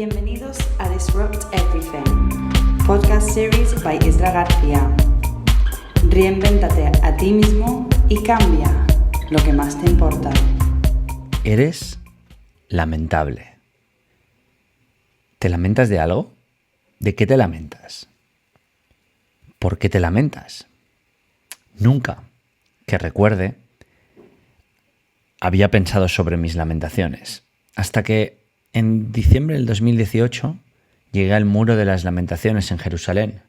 Bienvenidos a Disrupt Everything, podcast series by Isra García. Reinvéntate a ti mismo y cambia lo que más te importa. Eres lamentable. ¿Te lamentas de algo? ¿De qué te lamentas? ¿Por qué te lamentas? Nunca, que recuerde, había pensado sobre mis lamentaciones, hasta que en diciembre del 2018 llegué al Muro de las Lamentaciones en Jerusalén,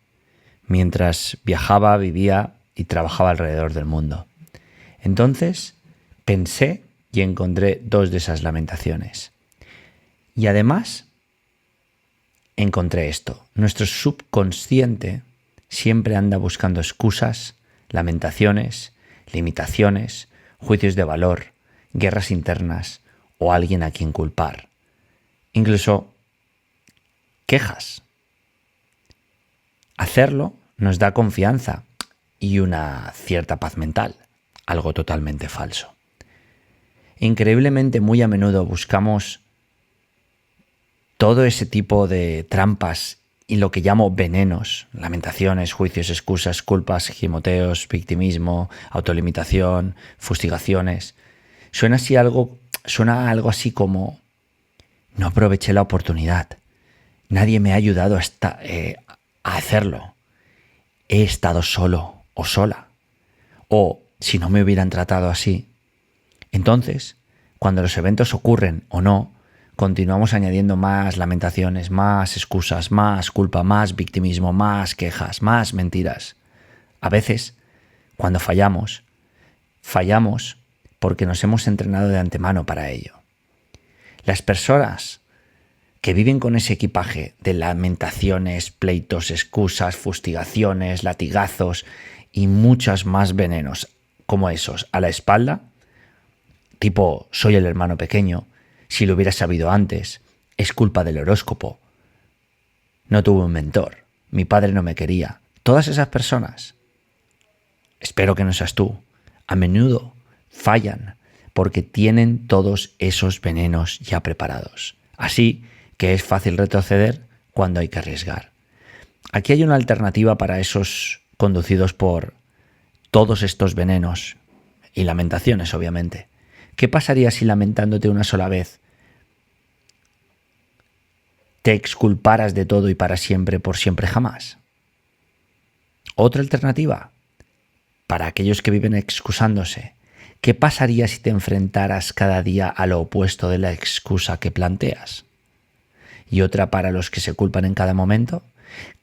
mientras viajaba, vivía y trabajaba alrededor del mundo. Entonces pensé y encontré dos de esas lamentaciones. Y además encontré esto. Nuestro subconsciente siempre anda buscando excusas, lamentaciones, limitaciones, juicios de valor, guerras internas o alguien a quien culpar. Incluso quejas. Hacerlo nos da confianza y una cierta paz mental, algo totalmente falso. Increíblemente, muy a menudo buscamos todo ese tipo de trampas y lo que llamo venenos, lamentaciones, juicios, excusas, culpas, gimoteos, victimismo, autolimitación, fustigaciones. Suena algo así como: no aproveché la oportunidad, nadie me ha ayudado a hacerlo, he estado solo o sola, o si no me hubieran tratado así. Entonces, cuando los eventos ocurren o no, continuamos añadiendo más lamentaciones, más excusas, más culpa, más victimismo, más quejas, más mentiras. A veces, cuando fallamos porque nos hemos entrenado de antemano para ello. Las personas que viven con ese equipaje de lamentaciones, pleitos, excusas, fustigaciones, latigazos y muchos más venenos como esos a la espalda, tipo soy el hermano pequeño, si lo hubiera sabido antes, es culpa del horóscopo, no tuve un mentor, mi padre no me quería. Todas esas personas, espero que no seas tú, a menudo fallan porque tienen todos esos venenos ya preparados. Así que es fácil retroceder cuando hay que arriesgar. Aquí hay una alternativa para esos conducidos por todos estos venenos y lamentaciones, obviamente. ¿Qué pasaría si lamentándote una sola vez te exculparas de todo y para siempre, por siempre jamás? Otra alternativa para aquellos que viven excusándose. ¿Qué pasaría si te enfrentaras cada día a lo opuesto de la excusa que planteas? Y otra para los que se culpan en cada momento.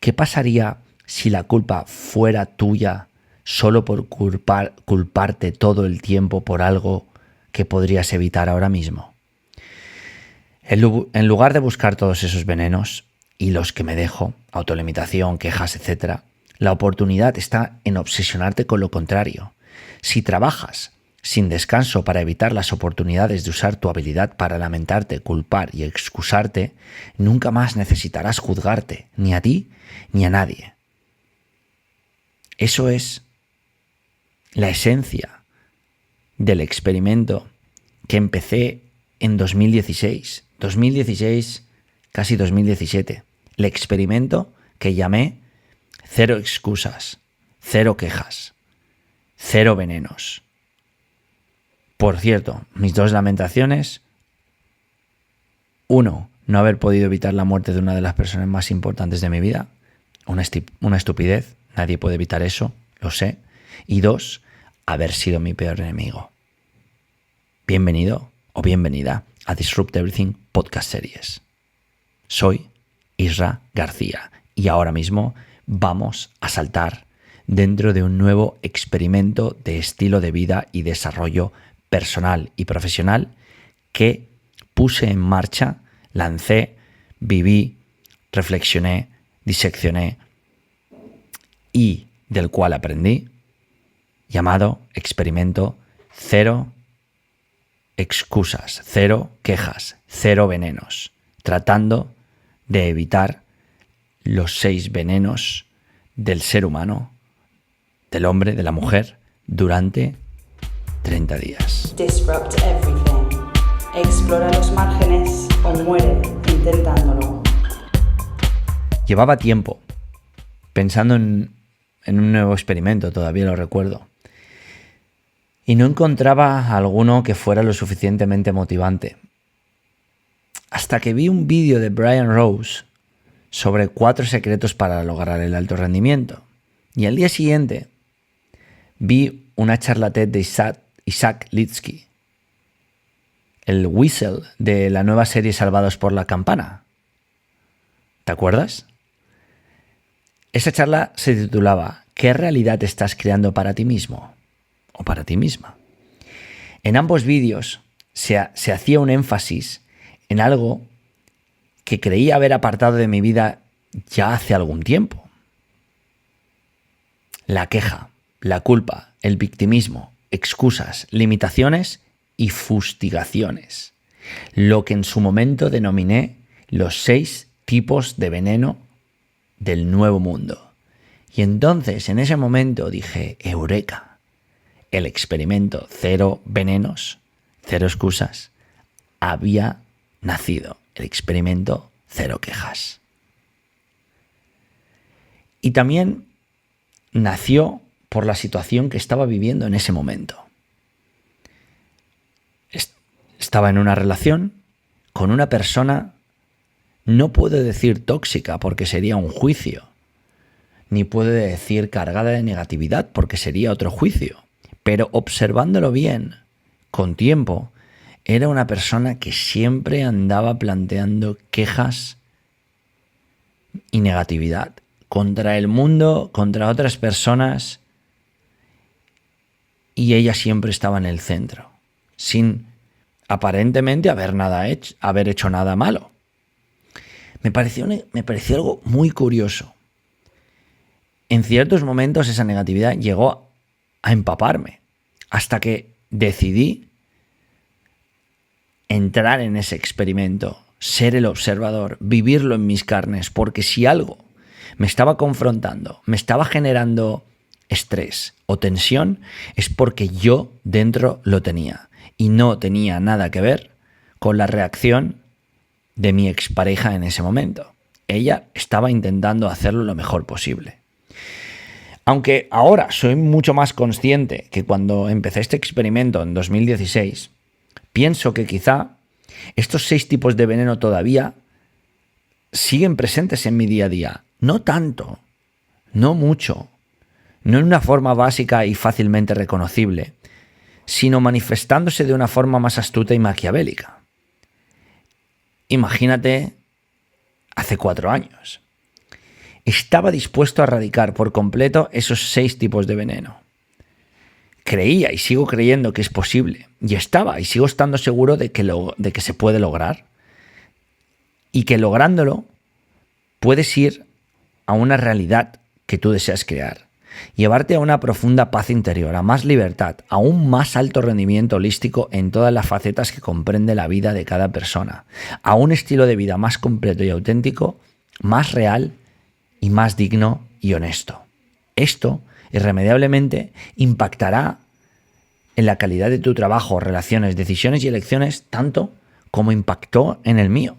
¿Qué pasaría si la culpa fuera tuya solo por culparte todo el tiempo por algo que podrías evitar ahora mismo? En lugar de buscar todos esos venenos y los que me dejo, autolimitación, quejas, etc., la oportunidad está en obsesionarte con lo contrario. Si trabajas sin descanso para evitar las oportunidades de usar tu habilidad para lamentarte, culpar y excusarte, nunca más necesitarás juzgarte, ni a ti ni a nadie. Eso es la esencia del experimento que empecé en 2016, casi 2017. El experimento que llamé 0 excusas, 0 quejas, 0 venenos. Por cierto, mis 2 lamentaciones: 1, no haber podido evitar la muerte de una de las personas más importantes de mi vida. Una estupidez, nadie puede evitar eso, lo sé. Y 2, haber sido mi peor enemigo. Bienvenido o bienvenida a Disrupt Everything Podcast Series. Soy Isra García y ahora mismo vamos a saltar dentro de un nuevo experimento de estilo de vida y desarrollo personal y profesional que puse en marcha, lancé, viví, reflexioné, diseccioné y del cual aprendí, llamado experimento 0 excusas, 0 quejas, 0 venenos, tratando de evitar los 6 venenos del ser humano, del hombre, de la mujer, durante 30 días. Disrupt everything. Explora los márgenes o muere en intentándolo. Llevaba tiempo pensando en un nuevo experimento, todavía lo recuerdo. Y no encontraba alguno que fuera lo suficientemente motivante. Hasta que vi un vídeo de Brian Rose sobre 4 secretos para lograr el alto rendimiento. Y al día siguiente vi una charla TED de Isaac Lidsky, el Whistle de la nueva serie Salvados por la Campana. ¿Te acuerdas? Esa charla se titulaba ¿Qué realidad estás creando para ti mismo o para ti misma? En ambos vídeos se hacía un énfasis en algo que creía haber apartado de mi vida ya hace algún tiempo. La queja, la culpa, el victimismo, excusas, limitaciones y fustigaciones. Lo que en su momento denominé los 6 tipos de veneno del nuevo mundo. Y entonces en ese momento dije, eureka, el experimento 0 venenos, 0 excusas, había nacido. El experimento 0 quejas. Y también nació por la situación que estaba viviendo en ese momento. Estaba en una relación con una persona, no puedo decir tóxica porque sería un juicio, ni puedo decir cargada de negatividad porque sería otro juicio, pero observándolo bien, con tiempo, era una persona que siempre andaba planteando quejas y negatividad contra el mundo, contra otras personas, y ella siempre estaba en el centro, sin aparentemente haber hecho nada malo. Me pareció algo muy curioso. En ciertos momentos esa negatividad llegó a empaparme, hasta que decidí entrar en ese experimento, ser el observador, vivirlo en mis carnes, porque si algo me estaba confrontando, me estaba generando estrés o tensión, es porque yo dentro lo tenía y no tenía nada que ver con la reacción de mi expareja en ese momento. Ella estaba intentando hacerlo lo mejor posible. Aunque ahora soy mucho más consciente que cuando empecé este experimento en 2016, pienso que quizá estos 6 tipos de veneno todavía siguen presentes en mi día a día. No tanto, no mucho, no en una forma básica y fácilmente reconocible, sino manifestándose de una forma más astuta y maquiavélica. Imagínate hace 4 años. Estaba dispuesto a erradicar por completo esos 6 tipos de veneno. Creía y sigo creyendo que es posible. Y estaba y sigo estando seguro de que se puede lograr. Y que lográndolo puedes ir a una realidad que tú deseas crear. Llevarte a una profunda paz interior, a más libertad, a un más alto rendimiento holístico en todas las facetas que comprende la vida de cada persona. A un estilo de vida más completo y auténtico, más real y más digno y honesto. Esto irremediablemente impactará en la calidad de tu trabajo, relaciones, decisiones y elecciones, tanto como impactó en el mío.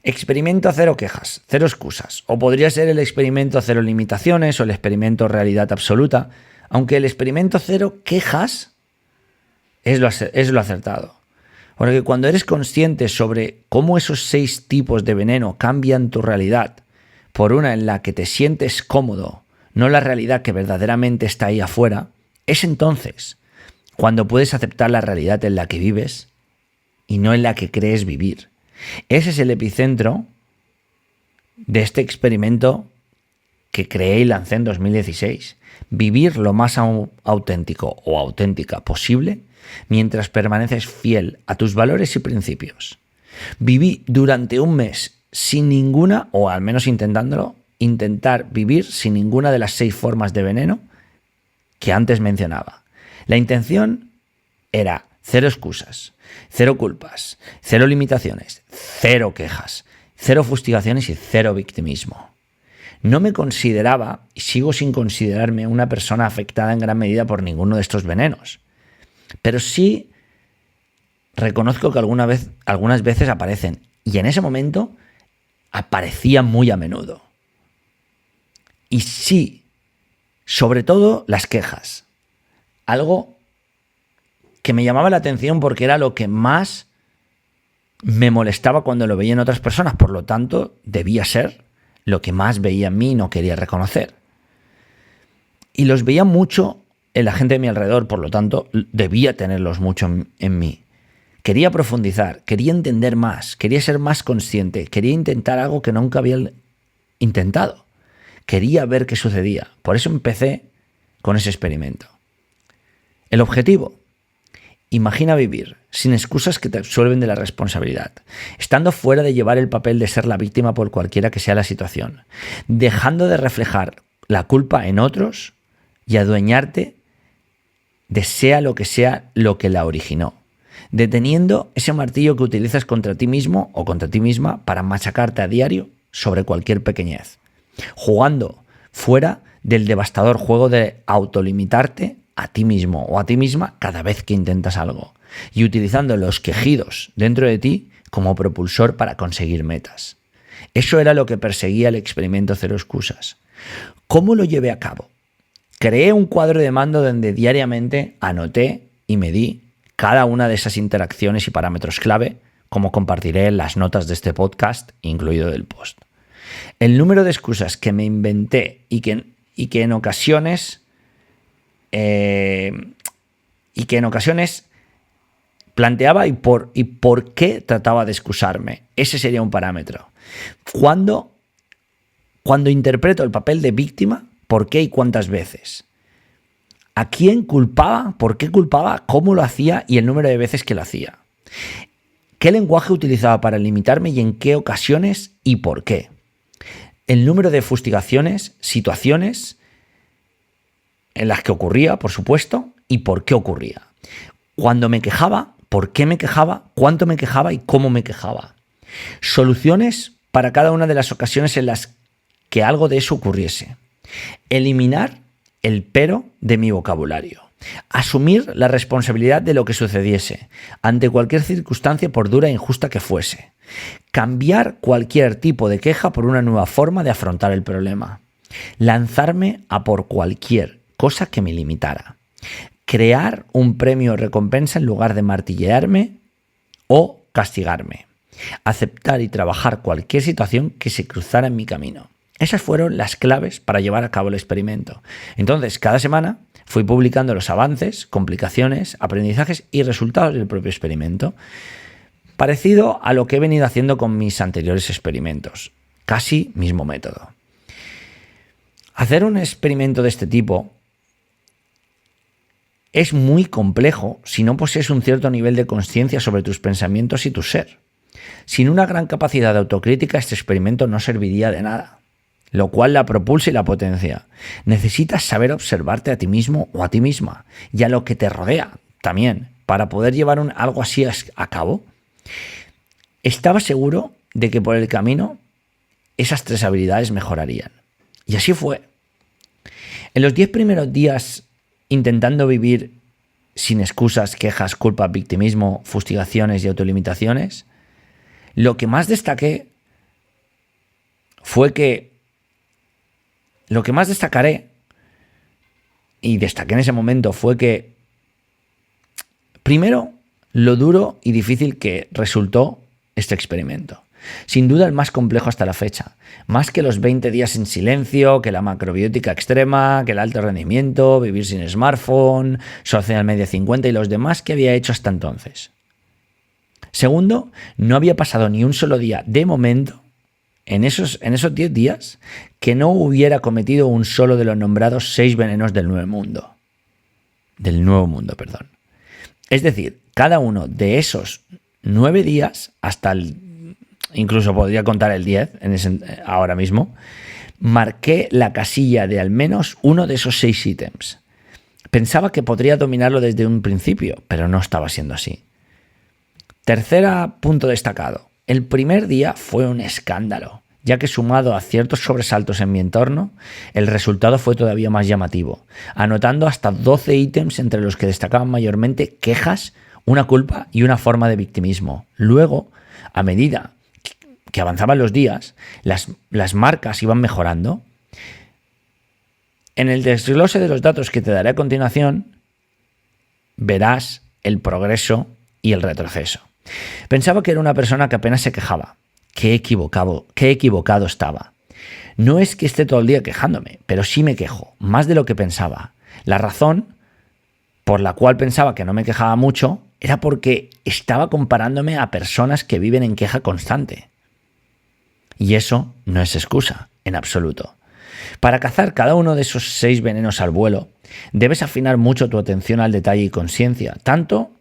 Experimento 0 quejas, 0 excusas. O podría ser el experimento 0 limitaciones o el experimento realidad absoluta, aunque el experimento 0 quejas es lo acertado. Porque cuando eres consciente sobre cómo esos 6 tipos de veneno cambian tu realidad por una en la que te sientes cómodo, no la realidad que verdaderamente está ahí afuera, es entonces cuando puedes aceptar la realidad en la que vives y no en la que crees vivir. Ese es el epicentro de este experimento que creé y lancé en 2016. Vivir lo más auténtico o auténtica posible mientras permaneces fiel a tus valores y principios. Viví durante un mes sin ninguna, o al menos intentar vivir sin ninguna de las 6 formas de veneno que antes mencionaba. La intención era 0 excusas, 0 culpas, 0 limitaciones, 0 quejas, 0 fustigaciones y 0 victimismo. No me consideraba, y sigo sin considerarme, una persona afectada en gran medida por ninguno de estos venenos. Pero sí reconozco que algunas veces aparecen, y en ese momento aparecían muy a menudo. Y sí, sobre todo las quejas. Algo que me llamaba la atención porque era lo que más me molestaba cuando lo veía en otras personas. Por lo tanto, debía ser lo que más veía en mí y no quería reconocer. Y los veía mucho en la gente de mi alrededor, por lo tanto, debía tenerlos mucho en mí. Quería profundizar, quería entender más, quería ser más consciente, quería intentar algo que nunca había intentado. Quería ver qué sucedía. Por eso empecé con ese experimento. El objetivo: imagina vivir sin excusas que te absuelven de la responsabilidad, estando fuera de llevar el papel de ser la víctima por cualquiera que sea la situación, dejando de reflejar la culpa en otros y adueñarte de sea lo que la originó, deteniendo ese martillo que utilizas contra ti mismo o contra ti misma para machacarte a diario sobre cualquier pequeñez, jugando fuera del devastador juego de autolimitarte a ti mismo o a ti misma cada vez que intentas algo, y utilizando los quejidos dentro de ti como propulsor para conseguir metas. Eso era lo que perseguía el experimento Cero Excusas. ¿Cómo lo llevé a cabo? Creé un cuadro de mando donde diariamente anoté y medí cada una de esas interacciones y parámetros clave, como compartiré en las notas de este podcast, incluido del post. El número de excusas que me inventé y que en ocasiones planteaba y por qué trataba de excusarme. Ese sería un parámetro. Cuando interpreto el papel de víctima, ¿por qué y cuántas veces? ¿A quién culpaba? ¿Por qué culpaba? ¿Cómo lo hacía? Y el número de veces que lo hacía. ¿Qué lenguaje utilizaba para limitarme y en qué ocasiones y por qué? El número de fustigaciones, situaciones en las que ocurría, por supuesto, y por qué ocurría. Cuando me quejaba, por qué me quejaba, cuánto me quejaba y cómo me quejaba. Soluciones para cada una de las ocasiones en las que algo de eso ocurriese. Eliminar el pero de mi vocabulario. Asumir la responsabilidad de lo que sucediese, ante cualquier circunstancia por dura e injusta que fuese. Cambiar cualquier tipo de queja por una nueva forma de afrontar el problema. Lanzarme a por cualquier cosa que me limitara. Crear un premio o recompensa en lugar de martillearme o castigarme. Aceptar y trabajar cualquier situación que se cruzara en mi camino. Esas fueron las claves para llevar a cabo el experimento. Entonces, cada semana fui publicando los avances, complicaciones, aprendizajes y resultados del propio experimento, parecido a lo que he venido haciendo con mis anteriores experimentos. Casi mismo método. Hacer un experimento de este tipo es muy complejo si no posees un cierto nivel de conciencia sobre tus pensamientos y tu ser. Sin una gran capacidad de autocrítica, este experimento no serviría de nada, lo cual la propulsa y la potencia. Necesitas saber observarte a ti mismo o a ti misma y a lo que te rodea también para poder llevar algo así a cabo. Estaba seguro de que por el camino esas 3 habilidades mejorarían. Y así fue. En los 10 primeros días intentando vivir sin excusas, quejas, culpa, victimismo, fustigaciones y autolimitaciones, lo que más destacaré y destaqué en ese momento fue que, primero, lo duro y difícil que resultó este experimento. Sin duda el más complejo hasta la fecha. Más que los 20 días en silencio, que la macrobiótica extrema, que el alto rendimiento, vivir sin smartphone, Social Media 50 y los demás que había hecho hasta entonces. Segundo, no había pasado ni un solo día de momento en esos 10 días que no hubiera cometido un solo de los nombrados 6 venenos del Nuevo Mundo. Es decir, cada uno de esos 9 días, incluso podría contar el 10 ahora mismo, marqué la casilla de al menos uno de esos 6 ítems. Pensaba que podría dominarlo desde un principio, pero no estaba siendo así. Tercer punto destacado. El primer día fue un escándalo, ya que sumado a ciertos sobresaltos en mi entorno, el resultado fue todavía más llamativo, anotando hasta 12 ítems entre los que destacaban mayormente quejas una culpa y una forma de victimismo. Luego, a medida que avanzaban los días, las marcas iban mejorando. En el desglose de los datos que te daré a continuación, verás el progreso y el retroceso. Pensaba que era una persona que apenas se quejaba. Qué equivocado estaba. No es que esté todo el día quejándome, pero sí me quejo, más de lo que pensaba. La razón por la cual pensaba que no me quejaba mucho era porque estaba comparándome a personas que viven en queja constante. Y eso no es excusa, en absoluto. Para cazar cada uno de esos 6 venenos al vuelo, debes afinar mucho tu atención al detalle y conciencia, tanto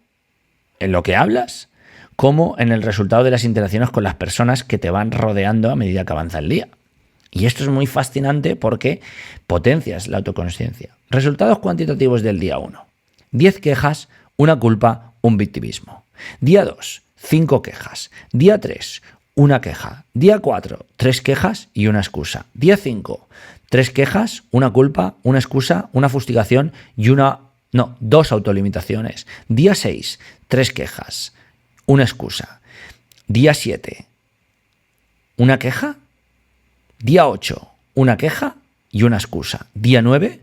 en lo que hablas como en el resultado de las interacciones con las personas que te van rodeando a medida que avanza el día. Y esto es muy fascinante porque potencias la autoconsciencia. Resultados cuantitativos del día 1. 10 quejas, una culpa, un victimismo. Día 2, 5 quejas. Día 3, una queja. Día 4, 3 quejas y una excusa. Día 5, 3 quejas, una culpa, una excusa, una fustigación y 2 autolimitaciones. Día 6, 3 quejas, una excusa. Día 7, una queja. Día 8, una queja y una excusa. Día 9,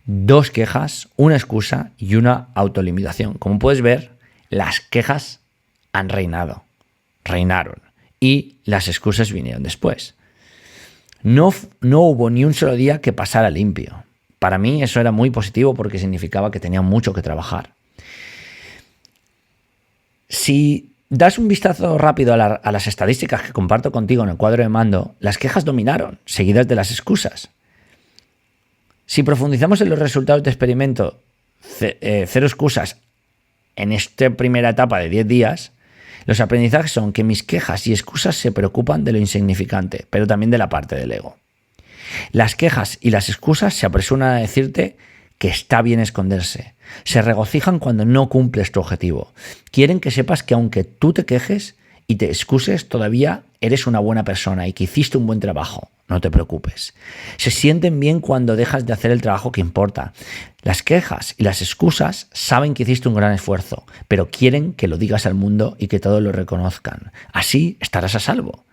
2 quejas, una excusa y una autolimitación. Como puedes ver, las quejas reinaron. Y las excusas vinieron después. No hubo ni un solo día que pasara limpio. Para mí eso era muy positivo porque significaba que tenía mucho que trabajar. Si das un vistazo rápido a las estadísticas que comparto contigo en el cuadro de mando, las quejas dominaron, seguidas de las excusas. Si profundizamos en los resultados de experimento 0 excusas en esta primera etapa de 10 días, los aprendizajes son que mis quejas y excusas se preocupan de lo insignificante, pero también de la parte del ego. Las quejas y las excusas se apresuran a decirte que está bien esconderse. Se regocijan cuando no cumples tu objetivo. Quieren que sepas que aunque tú te quejes y te excuses, todavía eres una buena persona y que hiciste un buen trabajo. No te preocupes. Se sienten bien cuando dejas de hacer el trabajo que importa. Las quejas y las excusas saben que hiciste un gran esfuerzo, pero quieren que lo digas al mundo y que todos lo reconozcan. Así estarás a salvo.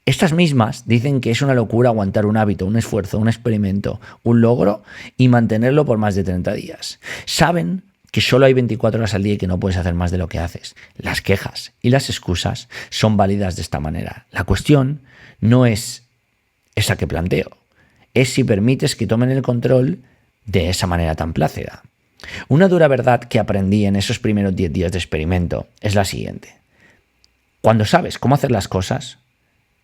Estas mismas dicen que es una locura aguantar un hábito, un esfuerzo, un experimento, un logro y mantenerlo por más de 30 días. Saben que solo hay 24 horas al día y que no puedes hacer más de lo que haces. Las quejas y las excusas son válidas de esta manera. La cuestión no es esa que planteo, es si permites que tomen el control de esa manera tan plácida. Una dura verdad que aprendí en esos primeros 10 días de experimento es la siguiente. Cuando sabes cómo hacer las cosas,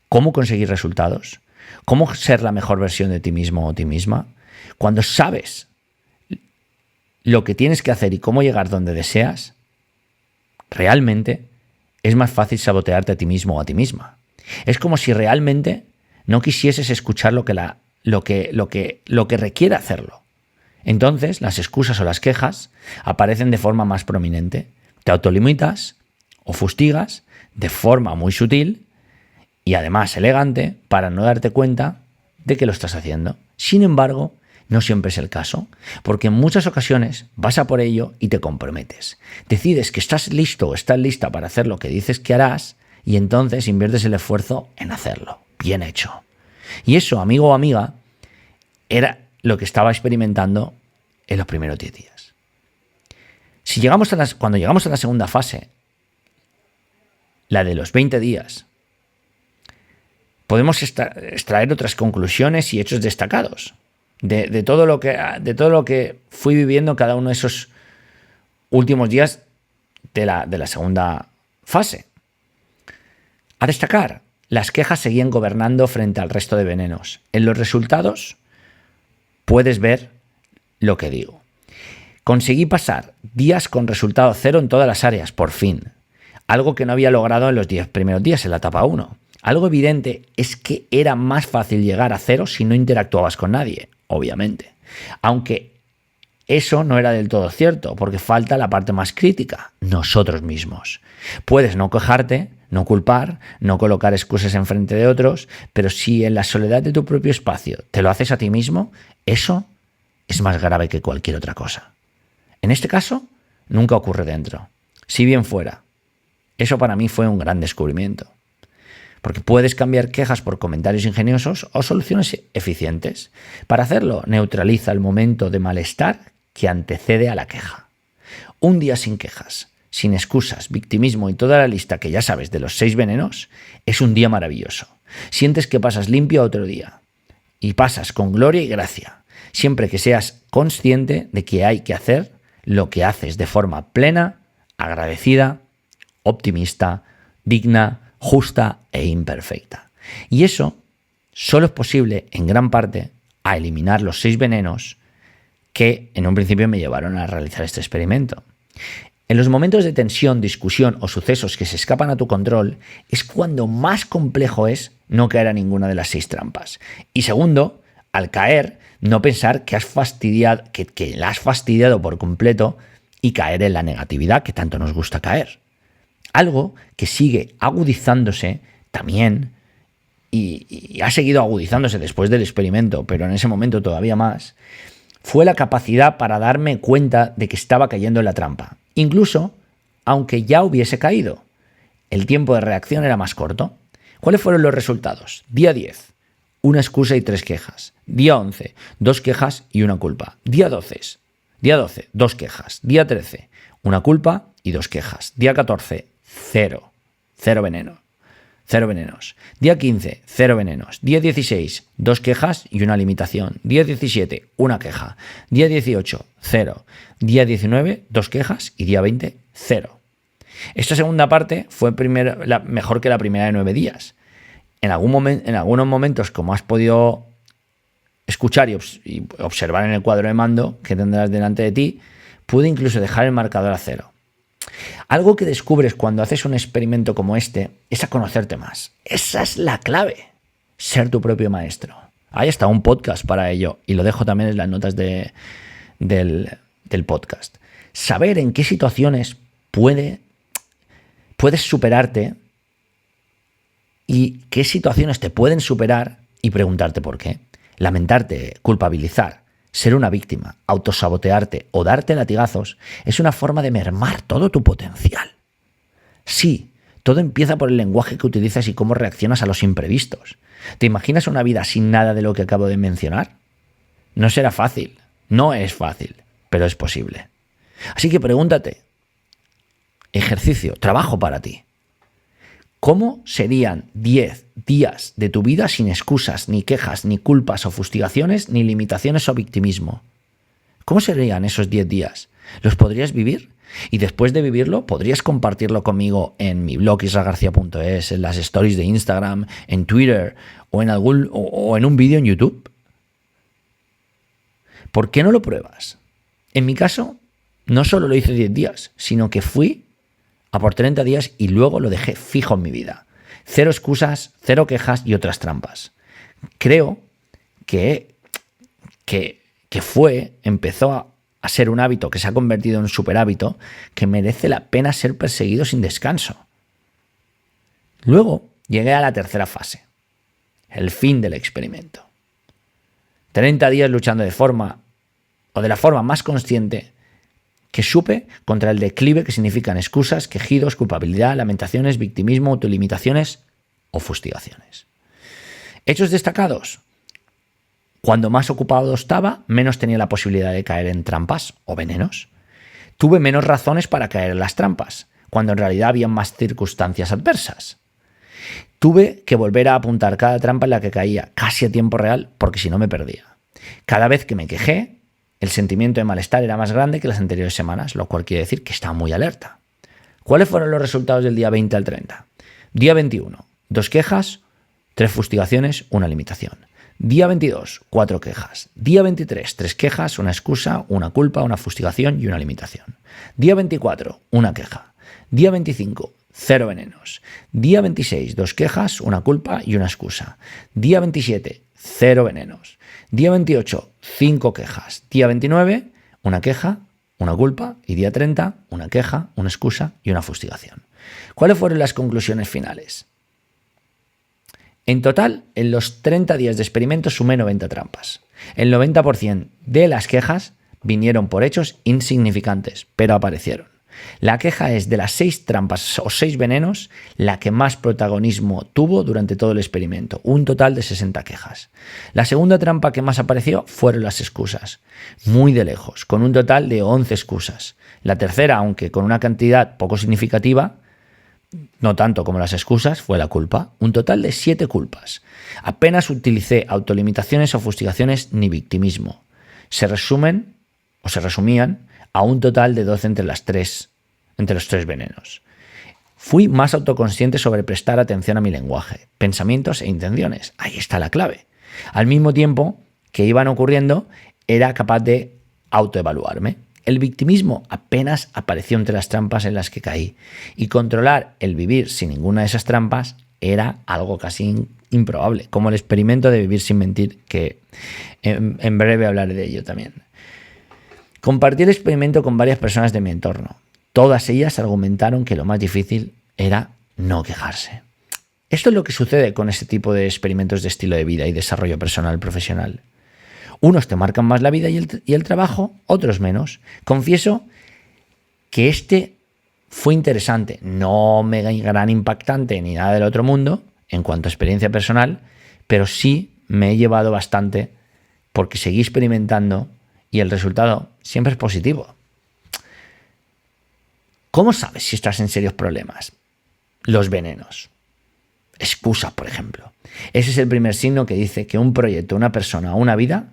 cómo conseguir resultados, cómo ser la mejor versión de ti mismo o ti misma, cuando sabes lo que tienes que hacer y cómo llegar donde deseas, realmente es más fácil sabotearte a ti mismo o a ti misma. Es como si realmente no quisieses escuchar lo que requiere hacerlo. Entonces, las excusas o las quejas aparecen de forma más prominente. Te autolimitas o fustigas de forma muy sutil y además elegante para no darte cuenta de que lo estás haciendo. Sin embargo, no siempre es el caso, porque en muchas ocasiones vas a por ello y te comprometes. Decides que estás listo o estás lista para hacer lo que dices que harás y entonces inviertes el esfuerzo en hacerlo. Bien hecho. Y eso, amigo o amiga, era lo que estaba experimentando en los primeros 10 días. Cuando llegamos a la segunda fase, la de los 20 días, podemos extraer otras conclusiones y hechos destacados de todo lo que fui viviendo cada uno de esos últimos días de la segunda fase. A destacar, las quejas seguían gobernando frente al resto de venenos. En los resultados puedes ver lo que digo. Conseguí pasar días con resultado 0 en todas las áreas, por fin. Algo que no había logrado en los 10 primeros días, en la etapa 1. Algo evidente es que era más fácil llegar a 0 si no interactuabas con nadie, obviamente. Aunque eso no era del todo cierto, porque falta la parte más crítica, nosotros mismos. Puedes no quejarte, no culpar, no colocar excusas enfrente de otros, pero si en la soledad de tu propio espacio te lo haces a ti mismo, eso es más grave que cualquier otra cosa. En este caso, nunca ocurre dentro. si bien fuera. Eso para mí fue un gran descubrimiento. Porque puedes cambiar quejas por comentarios ingeniosos o soluciones eficientes. Para hacerlo, neutraliza el momento de malestar que antecede a la queja. Un día sin quejas, sin excusas, victimismo y toda la lista que ya sabes de los 6 venenos, es un día maravilloso. Sientes que pasas limpio a otro día. Y pasas con gloria y gracia, siempre que seas consciente de que hay que hacer lo que haces de forma plena, agradecida, optimista, digna, justa e imperfecta. Y eso solo es posible, en gran parte, a eliminar los 6 venenos que en un principio me llevaron a realizar este experimento. En los momentos de tensión, discusión o sucesos que se escapan a tu control es cuando más complejo es no caer a ninguna de las 6 trampas. Y segundo, al caer, no pensar que la has fastidiado por completo y caer en la negatividad que tanto nos gusta caer. Algo que sigue agudizándose también y ha seguido agudizándose después del experimento, pero en ese momento todavía más, fue la capacidad para darme cuenta de que estaba cayendo en la trampa. Incluso, aunque ya hubiese caído, el tiempo de reacción era más corto. ¿Cuáles fueron los resultados? Día 10, una excusa y 3 quejas. Día 11, 2 quejas y una culpa. Día 12, 2 quejas. Día 13, una culpa y 2 quejas. Día 14, 0 venenos. Día 15, 0 venenos. Día 16, 2 quejas y una limitación. Día 17, una queja. Día 18, 0. Día 19, 2 quejas y día 20, 0. Esta segunda parte fue mejor que la primera de 9 días. En algunos momentos, como has podido escuchar y observar en el cuadro de mando que tendrás delante de ti, pude incluso dejar el marcador a 0. Algo que descubres cuando haces un experimento como este es a conocerte más. Esa es la clave. Ser tu propio maestro. Hay hasta un podcast para ello y lo dejo también en las notas del podcast. Saber en qué situaciones puedes superarte y qué situaciones te pueden superar y preguntarte por qué. Lamentarte, culpabilizar, ser una víctima, autosabotearte o darte latigazos es una forma de mermar todo tu potencial. Sí, todo empieza por el lenguaje que utilizas y cómo reaccionas a los imprevistos. ¿Te imaginas una vida sin nada de lo que acabo de mencionar? No será fácil, no es fácil, pero es posible. Así que pregúntate, ejercicio, trabajo para ti. ¿Cómo serían 10 días de tu vida sin excusas, ni quejas, ni culpas o fustigaciones, ni limitaciones o victimismo? ¿Cómo serían esos 10 días? ¿Los podrías vivir? Y después de vivirlo, ¿podrías compartirlo conmigo en mi blog isragarcia.es, en las stories de Instagram, en Twitter o en un vídeo en YouTube? ¿Por qué no lo pruebas? En mi caso, no solo lo hice 10 días, sino que fui a por 30 días y luego lo dejé fijo en mi vida. 0 excusas, 0 quejas y otras trampas. Creo que empezó a ser un hábito que se ha convertido en un superhábito que merece la pena ser perseguido sin descanso. Luego llegué a la tercera fase, el fin del experimento. 30 días luchando de la forma más consciente que supe contra el declive que significan excusas, quejidos, culpabilidad, lamentaciones, victimismo, autolimitaciones o fustigaciones. Hechos destacados. Cuando más ocupado estaba, menos tenía la posibilidad de caer en trampas o venenos. Tuve menos razones para caer en las trampas, cuando en realidad había más circunstancias adversas. Tuve que volver a apuntar cada trampa en la que caía, casi a tiempo real, porque si no me perdía. Cada vez que me quejé, el sentimiento de malestar era más grande que las anteriores semanas, lo cual quiere decir que estaba muy alerta. ¿Cuáles fueron los resultados del día 20 al 30? Día 21, 2 quejas, 3 fustigaciones, una limitación. Día 22, 4 quejas. Día 23, 3 quejas, una excusa, una culpa, una fustigación y una limitación. Día 24, una queja. Día 25, 0 venenos. Día 26, 2 quejas, una culpa y una excusa. Día 27, 0 venenos. Día 28, 5 quejas. Día 29, una queja, una culpa. Y día 30, una queja, una excusa y una fustigación. ¿Cuáles fueron las conclusiones finales? En total, en los 30 días de experimento sumé 90 trampas. El 90% de las quejas vinieron por hechos insignificantes, pero aparecieron. La queja es de las 6 trampas o 6 venenos la que más protagonismo tuvo durante todo el experimento, un total de 60 quejas. La segunda trampa que más apareció fueron las excusas, muy de lejos, con un total de 11 excusas. La tercera, aunque con una cantidad poco significativa, no tanto como las excusas, fue la culpa, un total de 7 culpas. Apenas utilicé autolimitaciones o fustigaciones ni victimismo. Se resumían a un total de 12 entre los 3 venenos. Fui más autoconsciente sobre prestar atención a mi lenguaje, pensamientos e intenciones. Ahí está la clave. Al mismo tiempo que iban ocurriendo, era capaz de autoevaluarme. El victimismo apenas apareció entre las trampas en las que caí, y controlar el vivir sin ninguna de esas trampas era algo casi improbable, como el experimento de vivir sin mentir, que en breve hablaré de ello también. Compartí el experimento con varias personas de mi entorno. Todas ellas argumentaron que lo más difícil era no quejarse. Esto es lo que sucede con este tipo de experimentos de estilo de vida y desarrollo personal profesional. Unos te marcan más la vida y el trabajo, otros menos. Confieso que este fue interesante, no mega gran impactante ni nada del otro mundo en cuanto a experiencia personal, pero sí me he llevado bastante porque seguí experimentando y el resultado siempre es positivo. ¿Cómo sabes si estás en serios problemas? Los venenos. Excusas, por ejemplo. Ese es el primer signo que dice que un proyecto, una persona o una vida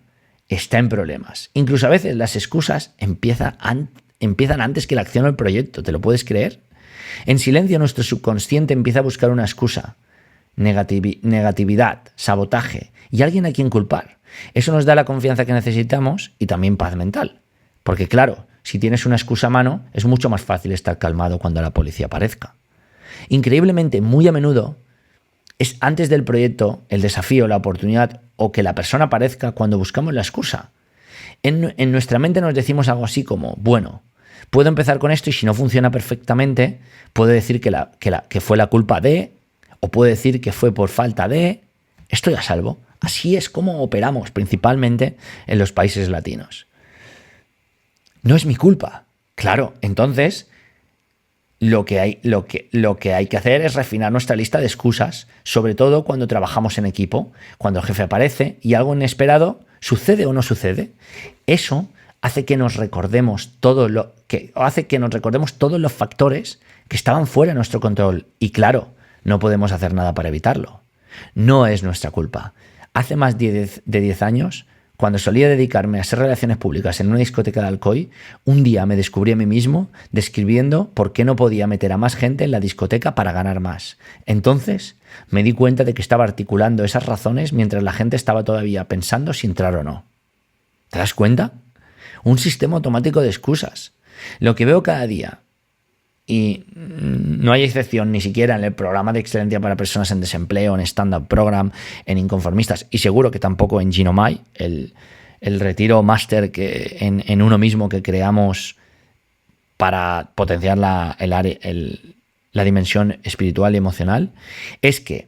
está en problemas. Incluso a veces las excusas empiezan antes que la acción o el proyecto. ¿Te lo puedes creer? En silencio nuestro subconsciente empieza a buscar una excusa, negatividad, sabotaje y alguien a quien culpar. Eso nos da la confianza que necesitamos y también paz mental. Porque claro, si tienes una excusa a mano, es mucho más fácil estar calmado cuando la policía aparezca. Increíblemente, muy a menudo, es antes del proyecto, el desafío, la oportunidad o que la persona aparezca cuando buscamos la excusa. En nuestra mente nos decimos algo así como, bueno, puedo empezar con esto y si no funciona perfectamente, puedo decir que fue la culpa de, o puedo decir que fue por falta de, estoy a salvo. Así es como operamos principalmente en los países latinos. No es mi culpa. Claro, entonces lo que hay que hacer es refinar nuestra lista de excusas, sobre todo cuando trabajamos en equipo, cuando el jefe aparece y algo inesperado sucede o no sucede. Eso hace que nos recordemos todos los factores que estaban fuera de nuestro control. Y claro, no podemos hacer nada para evitarlo. No es nuestra culpa. Hace más de 10 años, cuando solía dedicarme a hacer relaciones públicas en una discoteca de Alcoy, un día me descubrí a mí mismo describiendo por qué no podía meter a más gente en la discoteca para ganar más. Entonces me di cuenta de que estaba articulando esas razones mientras la gente estaba todavía pensando si entrar o no. ¿Te das cuenta? Un sistema automático de excusas. Lo que veo cada día, y no hay excepción ni siquiera en el programa de excelencia para personas en desempleo, en Stand-Up Program, en Inconformistas, y seguro que tampoco en Ginomai, el retiro máster en uno mismo que creamos para potenciar la dimensión espiritual y emocional, es que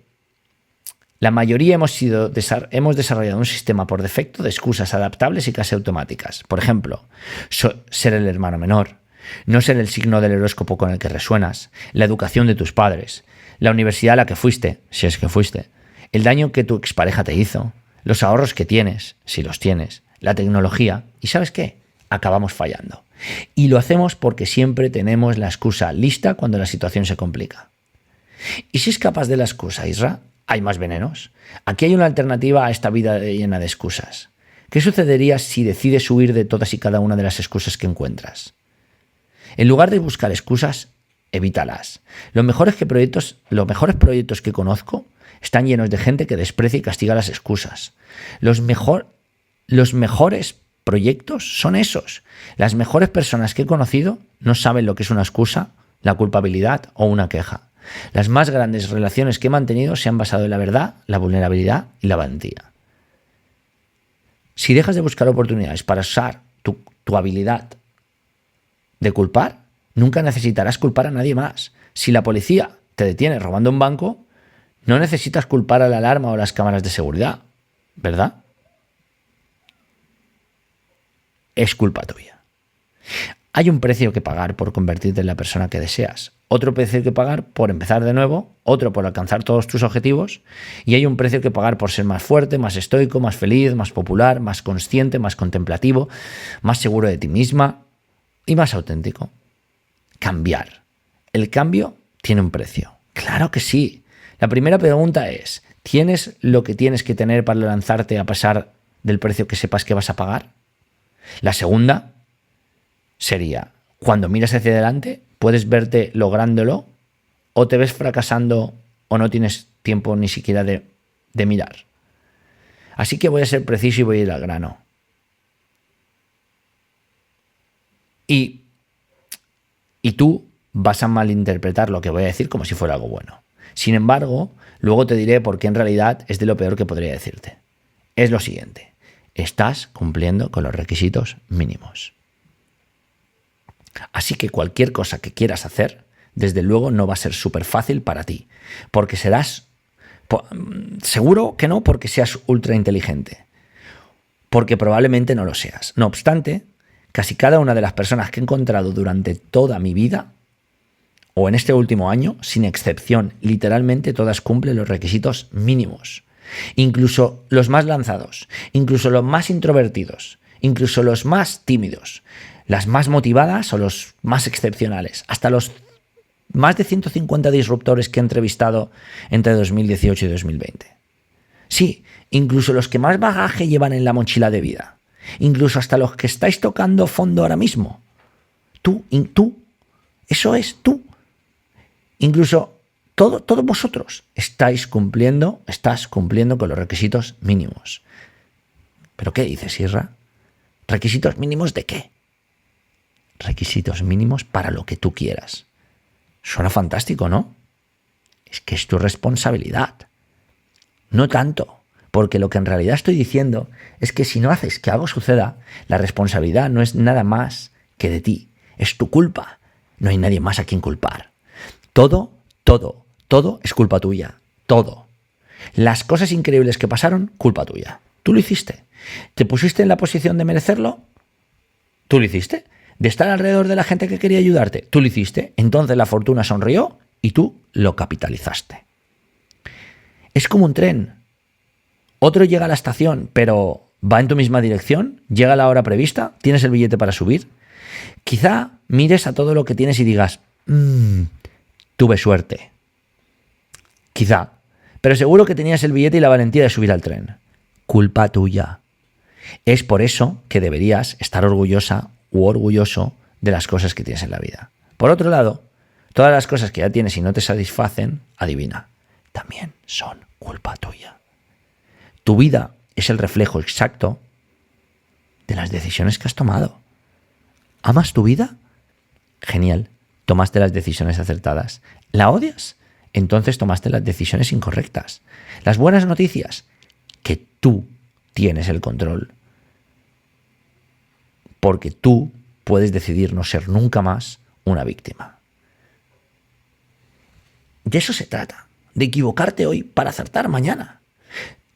la mayoría hemos desarrollado un sistema por defecto de excusas adaptables y casi automáticas. Por ejemplo, ser el hermano menor, no ser el signo del horóscopo con el que resuenas, la educación de tus padres, la universidad a la que fuiste, si es que fuiste, el daño que tu expareja te hizo, los ahorros que tienes, si los tienes, la tecnología, y ¿sabes qué? Acabamos fallando. Y lo hacemos porque siempre tenemos la excusa lista cuando la situación se complica. ¿Y si escapas de la excusa, Isra? Hay más venenos. Aquí hay una alternativa a esta vida llena de excusas. ¿Qué sucedería si decides huir de todas y cada una de las excusas que encuentras? En lugar de buscar excusas, evítalas. Los mejores proyectos que conozco están llenos de gente que desprecia y castiga las excusas. Los mejores proyectos son esos. Las mejores personas que he conocido no saben lo que es una excusa, la culpabilidad o una queja. Las más grandes relaciones que he mantenido se han basado en la verdad, la vulnerabilidad y la valentía. Si dejas de buscar oportunidades para usar tu habilidad de culpar, nunca necesitarás culpar a nadie más. Si la policía te detiene robando un banco, no necesitas culpar a la alarma o las cámaras de seguridad, ¿verdad? Es culpa tuya. Hay un precio que pagar por convertirte en la persona que deseas, otro precio que pagar por empezar de nuevo, otro por alcanzar todos tus objetivos, y hay un precio que pagar por ser más fuerte, más estoico, más feliz, más popular, más consciente, más contemplativo, más seguro de ti misma y más auténtico. Cambiar. El cambio tiene un precio. Claro que sí. La primera pregunta es, ¿tienes lo que tienes que tener para lanzarte a pesar del precio que sepas que vas a pagar? La segunda sería, cuando miras hacia adelante, ¿puedes verte lográndolo? ¿O te ves fracasando o no tienes tiempo ni siquiera de mirar? Así que voy a ser preciso y voy a ir al grano. Y tú vas a malinterpretar lo que voy a decir como si fuera algo bueno. Sin embargo, luego te diré por qué en realidad es de lo peor que podría decirte. Es lo siguiente. Estás cumpliendo con los requisitos mínimos. Así que cualquier cosa que quieras hacer, desde luego no va a ser súper fácil para ti, porque serás, seguro que no porque seas ultra inteligente, porque probablemente no lo seas. No obstante, casi cada una de las personas que he encontrado durante toda mi vida, o en este último año, sin excepción, literalmente todas cumplen los requisitos mínimos. Incluso los más lanzados, incluso los más introvertidos, incluso los más tímidos, las más motivadas o los más excepcionales, hasta los más de 150 disruptores que he entrevistado entre 2018 y 2020. Sí, incluso los que más bagaje llevan en la mochila de vida, incluso hasta los que estáis tocando fondo ahora mismo. Tú, eso es tú. Incluso todos vosotros estás cumpliendo con los requisitos mínimos. ¿Pero qué dices, Isra? ¿Requisitos mínimos de qué? Requisitos mínimos para lo que tú quieras. Suena fantástico, ¿no? Es que es tu responsabilidad. No tanto, porque lo que en realidad estoy diciendo es que si no haces que algo suceda, la responsabilidad no es nada más que de ti. Es tu culpa. No hay nadie más a quien culpar. Todo es culpa tuya. Todo. Las cosas increíbles que pasaron, culpa tuya. Tú lo hiciste. ¿Te pusiste en la posición de merecerlo? ¿Tú lo hiciste? ¿De estar alrededor de la gente que quería ayudarte? ¿Tú lo hiciste? Entonces la fortuna sonrió y tú lo capitalizaste. Es como un tren. Otro llega a la estación, pero va en tu misma dirección, llega a la hora prevista, tienes el billete para subir. Quizá mires a todo lo que tienes y digas, tuve suerte. Quizá. Pero seguro que tenías el billete y la valentía de subir al tren. Culpa tuya. Es por eso que deberías estar orgullosa u orgulloso de las cosas que tienes en la vida. Por otro lado, todas las cosas que ya tienes y no te satisfacen, adivina, también son culpa tuya. Tu vida es el reflejo exacto de las decisiones que has tomado. ¿Amas tu vida? Genial, tomaste las decisiones acertadas. ¿La odias? Entonces tomaste las decisiones incorrectas. Las buenas noticias, que tú tienes el control. Porque tú puedes decidir no ser nunca más una víctima. De eso se trata, de equivocarte hoy para acertar mañana.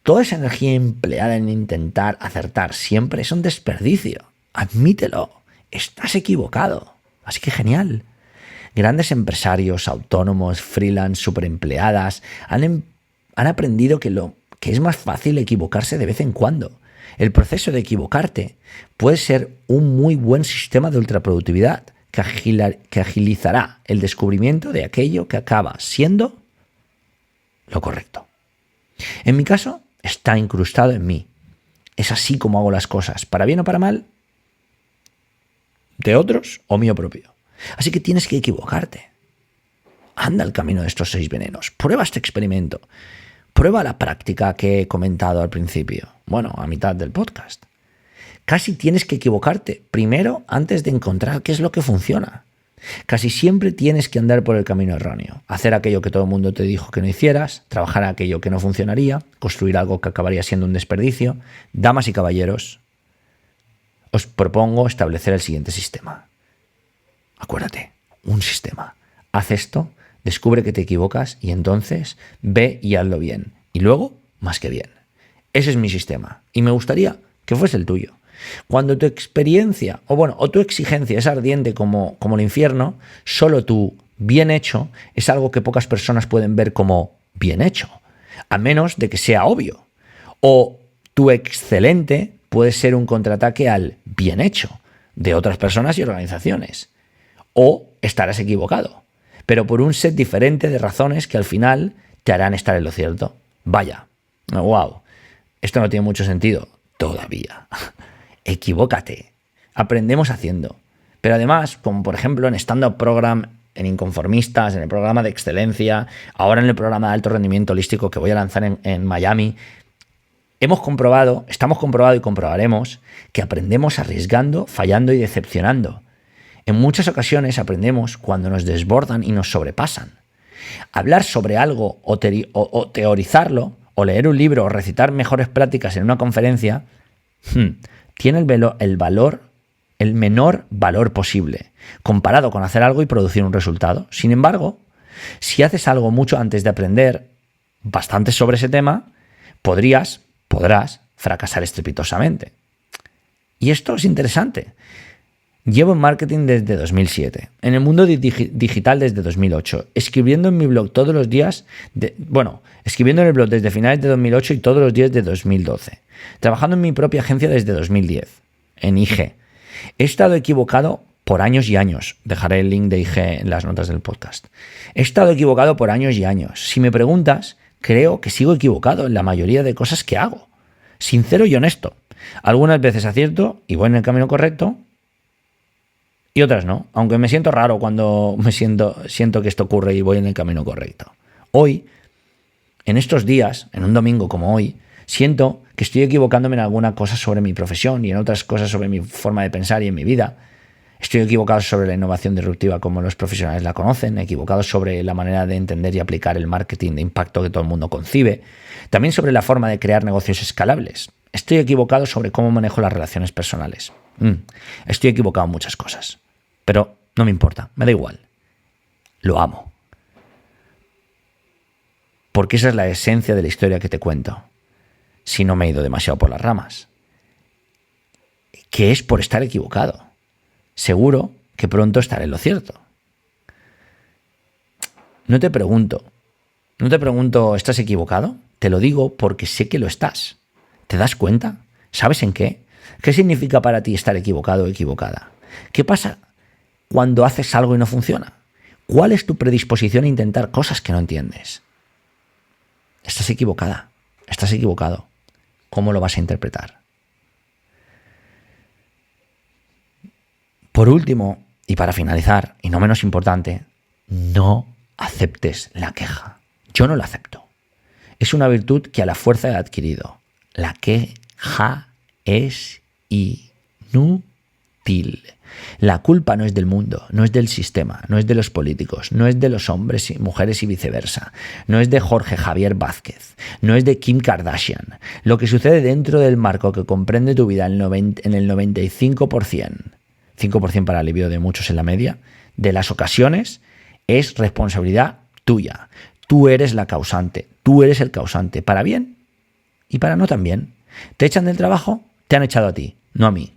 Toda esa energía empleada en intentar acertar siempre es un desperdicio. Admítelo, estás equivocado. Así que genial. Grandes empresarios, autónomos, freelance, superempleadas han aprendido que es más fácil equivocarse de vez en cuando. El proceso de equivocarte puede ser un muy buen sistema de ultraproductividad que agilizará el descubrimiento de aquello que acaba siendo lo correcto. En mi caso, está incrustado en mí. Es así como hago las cosas, para bien o para mal, de otros o mío propio. Así que tienes que equivocarte. Anda el camino de estos 6 venenos. Prueba este experimento. Prueba la práctica que he comentado al principio. Bueno, a mitad del podcast. Casi tienes que equivocarte primero antes de encontrar qué es lo que funciona. Casi siempre tienes que andar por el camino erróneo. Hacer aquello que todo el mundo te dijo que no hicieras, trabajar aquello que no funcionaría, construir algo que acabaría siendo un desperdicio. Damas y caballeros, os propongo establecer el siguiente sistema. Acuérdate, un sistema. Haz esto, descubre que te equivocas y entonces ve y hazlo bien. Y luego, más que bien. Ese es mi sistema y me gustaría que fuese el tuyo. Cuando tu experiencia, o tu exigencia es ardiente como el infierno, solo tu bien hecho es algo que pocas personas pueden ver como bien hecho, a menos de que sea obvio. O tu excelente puede ser un contraataque al bien hecho de otras personas y organizaciones. O estarás equivocado, pero por un set diferente de razones que al final te harán estar en lo cierto. Vaya, wow, esto no tiene mucho sentido todavía. Equivócate. Aprendemos haciendo. Pero además, como por ejemplo en Stand Up Program, en Inconformistas, en el programa de excelencia, ahora en el programa de alto rendimiento holístico que voy a lanzar en Miami, estamos comprobado y comprobaremos que aprendemos arriesgando, fallando y decepcionando. En muchas ocasiones aprendemos cuando nos desbordan y nos sobrepasan. Hablar sobre algo o teorizarlo, o leer un libro o recitar mejores prácticas en una conferencia, tiene el menor valor posible, comparado con hacer algo y producir un resultado. Sin embargo, si haces algo mucho antes de aprender bastante sobre ese tema, podrás fracasar estrepitosamente. Y esto es interesante. Llevo en marketing desde 2007, en el mundo digital desde 2008, escribiendo en mi blog todos los días, escribiendo en el blog desde finales de 2008 y todos los días de 2012, trabajando en mi propia agencia desde 2010, en IG. He estado equivocado por años y años. Dejaré el link de IG en las notas del podcast. He estado equivocado por años y años. Si me preguntas, creo que sigo equivocado en la mayoría de cosas que hago. Sincero y honesto. Algunas veces acierto y voy en el camino correcto, y otras no, aunque me siento raro cuando siento que esto ocurre y voy en el camino correcto. Hoy, en estos días, en un domingo como hoy, siento que estoy equivocándome en alguna cosa sobre mi profesión y en otras cosas sobre mi forma de pensar y en mi vida. Estoy equivocado sobre la innovación disruptiva como los profesionales la conocen, equivocado sobre la manera de entender y aplicar el marketing de impacto que todo el mundo concibe, también sobre la forma de crear negocios escalables. Estoy equivocado sobre cómo manejo las relaciones personales. Estoy equivocado en muchas cosas, pero no me importa, me da igual. Lo amo. Porque esa es la esencia de la historia que te cuento, si no me he ido demasiado por las ramas. Que es por estar equivocado. Seguro que pronto estaré en lo cierto. No te pregunto, ¿estás equivocado? Te lo digo porque sé que lo estás. ¿Te das cuenta? ¿Sabes en qué? ¿Qué significa para ti estar equivocado o equivocada? ¿Qué pasa cuando haces algo y no funciona? ¿Cuál es tu predisposición a intentar cosas que no entiendes? Estás equivocada, estás equivocado. ¿Cómo lo vas a interpretar? Por último, y para finalizar, y no menos importante, no aceptes la queja. Yo no la acepto. Es una virtud que a la fuerza he adquirido. La queja es inútil. La culpa no es del mundo, no es del sistema, no es de los políticos, no es de los hombres y mujeres y viceversa, no es de Jorge Javier Vázquez, no es de Kim Kardashian. Lo que sucede dentro del marco que comprende tu vida en el 95%, 5% para alivio de muchos en la media, de las ocasiones, es responsabilidad tuya. Tú eres la causante, tú eres el causante, para bien y para no tan bien. ¿Te echan del trabajo? Te han echado a ti, no a mí.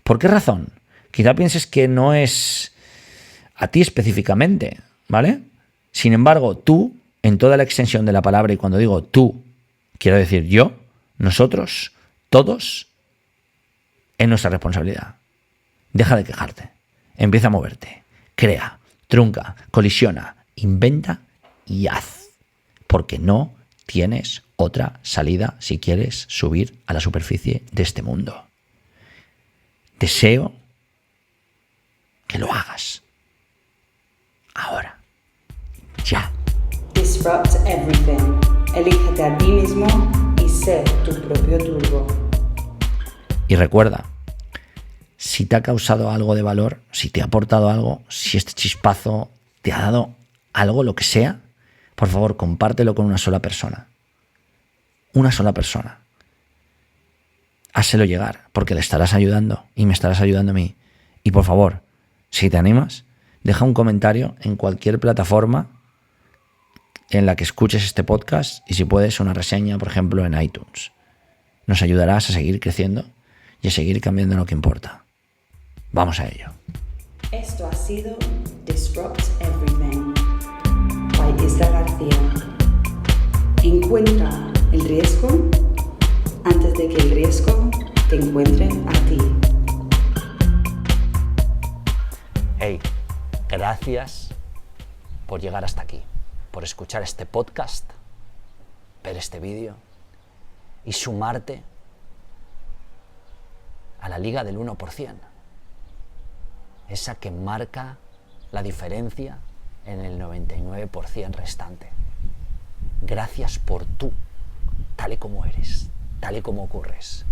¿Por qué razón? Quizá pienses que no es a ti específicamente, ¿vale? Sin embargo, tú, en toda la extensión de la palabra, y cuando digo tú, quiero decir yo, nosotros, todos, es nuestra responsabilidad. Deja de quejarte, empieza a moverte, crea, trunca, colisiona, inventa y haz, porque no tienes otra salida si quieres subir a la superficie de este mundo. Deseo que lo hagas. Ahora. Ya. Disrupt everything. Elígete a ti mismo y sé tu propio turbo. Y recuerda, si te ha causado algo de valor, si te ha aportado algo, si este chispazo te ha dado algo, lo que sea, por favor, compártelo con una sola persona. Una sola persona. Házselo llegar, porque le estarás ayudando y me estarás ayudando a mí. Y por favor, si te animas, deja un comentario en cualquier plataforma en la que escuches este podcast y si puedes una reseña, por ejemplo, en iTunes. Nos ayudarás a seguir creciendo y a seguir cambiando lo que importa. Vamos a ello. Esto ha sido Disrupt Everything by Isra García. Encuentra el riesgo antes de que el riesgo te encuentre a ti. Hey, gracias por llegar hasta aquí, por escuchar este podcast, ver este vídeo y sumarte a la liga del 1%, esa que marca la diferencia en el 99% restante. Gracias por tú, tal y como eres, tal y como ocurres.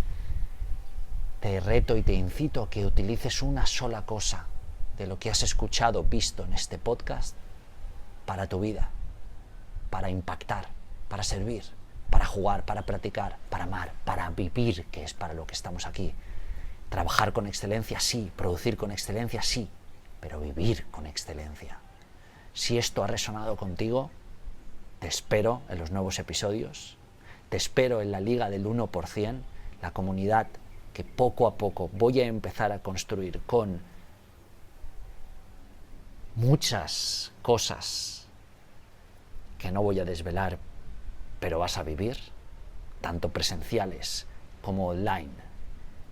Te reto y te incito a que utilices una sola cosa de lo que has escuchado, visto en este podcast para tu vida, para impactar, para servir, para jugar, para practicar, para amar, para vivir, que es para lo que estamos aquí. Trabajar con excelencia, sí. Producir con excelencia, sí. Pero vivir con excelencia. Si esto ha resonado contigo, te espero en los nuevos episodios. Te espero en la Liga del 1%, la comunidad que poco a poco voy a empezar a construir con muchas cosas que no voy a desvelar, pero vas a vivir, tanto presenciales como online,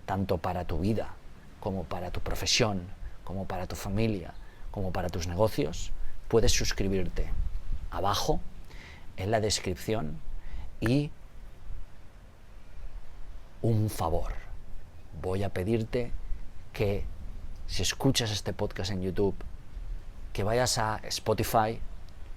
tanto para tu vida, como para tu profesión, como para tu familia, como para tus negocios. Puedes suscribirte abajo en la descripción y un favor. Voy a pedirte que si escuchas este podcast en YouTube, que vayas a Spotify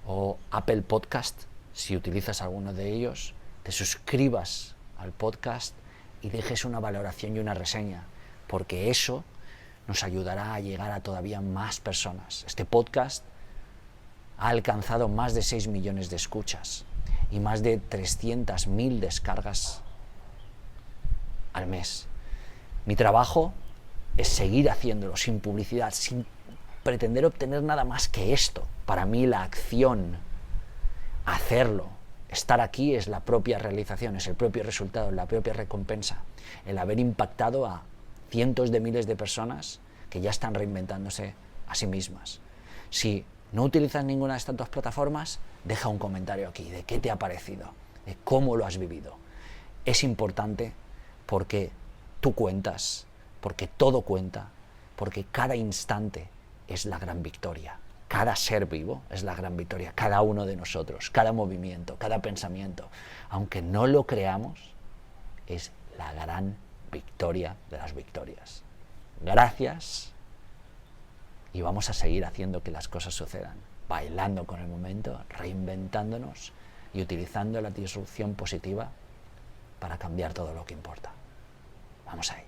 o Apple Podcast, si utilizas alguno de ellos, te suscribas al podcast y dejes una valoración y una reseña, porque eso nos ayudará a llegar a todavía más personas. Este podcast ha alcanzado más de 6 millones de escuchas y más de 300.000 descargas al mes. Mi trabajo es seguir haciéndolo sin publicidad, sin pretender obtener nada más que esto. Para mí la acción, hacerlo, estar aquí es la propia realización, es el propio resultado, la propia recompensa. El haber impactado a cientos de miles de personas que ya están reinventándose a sí mismas. Si no utilizas ninguna de estas dos plataformas, deja un comentario aquí de qué te ha parecido, de cómo lo has vivido. Es importante porque tú cuentas, porque todo cuenta, porque cada instante es la gran victoria. Cada ser vivo es la gran victoria, cada uno de nosotros, cada movimiento, cada pensamiento, aunque no lo creamos, es la gran victoria de las victorias. Gracias y vamos a seguir haciendo que las cosas sucedan, bailando con el momento, reinventándonos y utilizando la disrupción positiva para cambiar todo lo que importa. Vamos ahí.